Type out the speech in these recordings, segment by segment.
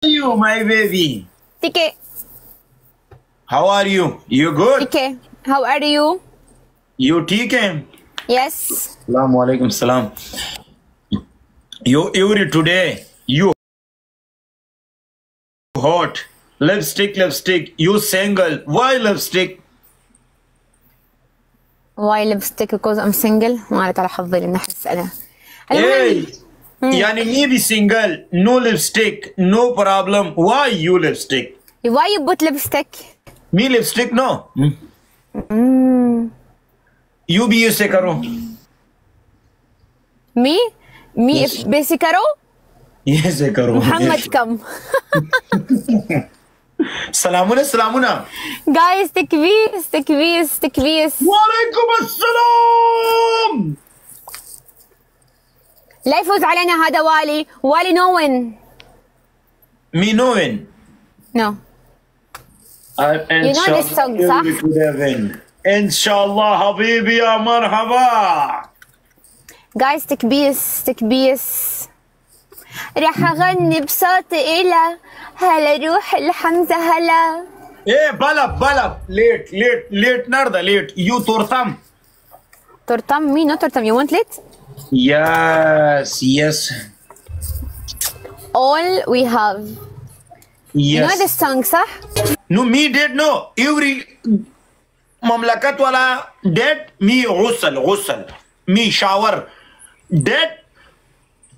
you, my baby? Tike. How are you? You good? Tike. How are you? You TK? Yes. Assalamu alaikum salam. You every today. You hot. Lipstick. You single. Why lipstick? Why lipstick? Because I'm single. ما أعرف على حظي لأن أحس أنا. Hey. Yani me be single. No lipstick. No problem. Why you lipstick? Why you put lipstick? Me lipstick no. You be use karo. Me Yes. if basic karo. Yes karo. محمد كم. Salamuna. Guys تكبيس. Walaikum assalam. لا يفوز علينا هذا والي نوين. Me knowing. No. You know this song صح؟ Inshallah حبيبي يا مرحبا. Guys تكبيس. راح اغني بصوت إلى هلا روح الحمزة هلا. ايه بلب late نرده late you تورتم. تورتم me not تورتم you want lit? Yes. All we have. You know this song صح؟ No me dead no every مملكت ولا dead me غسل me shower dead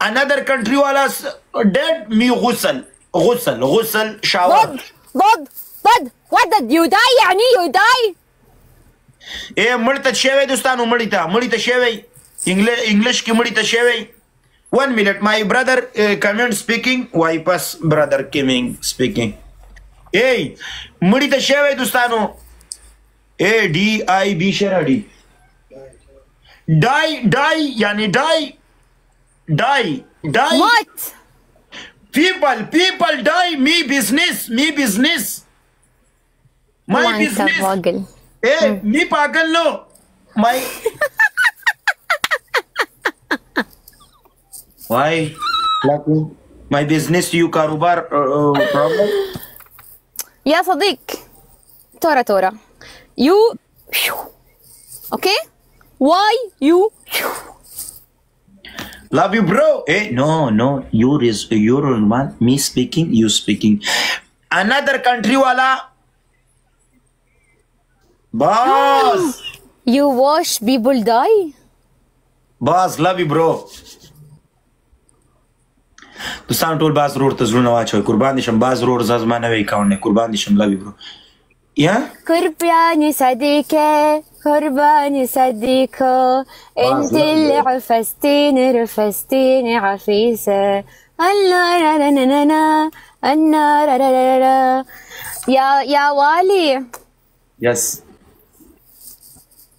another country wala dead me غسل shower. ضد what did you die يعني you die؟ ايه مړ شوی دوستانو مړی ته شوی English کې مړی ته شوی 1 minute my brother comment speaking why pass brother coming speaking hey مړی ته شوی دوستانو A D I B شرا D die yani die what people die me business my business hey me pagal no my why my business you karobar problem يا صديق تورا you okay why you love you bro hey no you're man me speaking you speaking another country wala boss you watch people die boss love you bro دوستان ټول باز روډ ته زړونه واچوئ قربان دي شم باز روډ زما نوی اکاونټ دی قربان دي شم love you bro قرباني صديقة انت اللي رفستيني عفيسة يا والي yes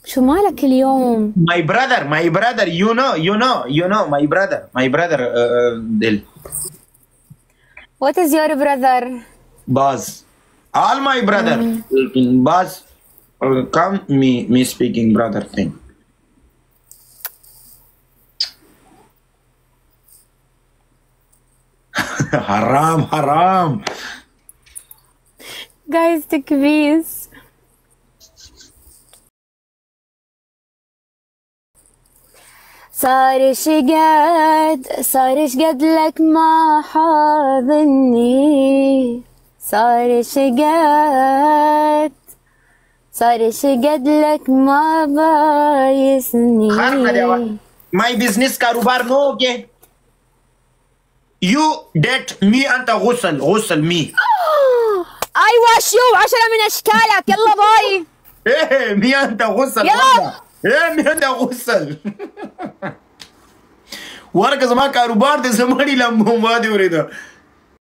شو مالك اليوم؟ my brother you know my brother Dil what is your brother? Baz all my brother Baz come me speaking brother thing haram guys تكبيس صارش قد لك ما حاضني صارش قد لك ما بايسني my business karubar no okay you dead me anta غسل me I wash you 10 من اشكالك يلا باي ايه me anta غسل يلا ايه me anta غسل ورقه زما کاروبار دې زمړی لمبو ما دی ورېده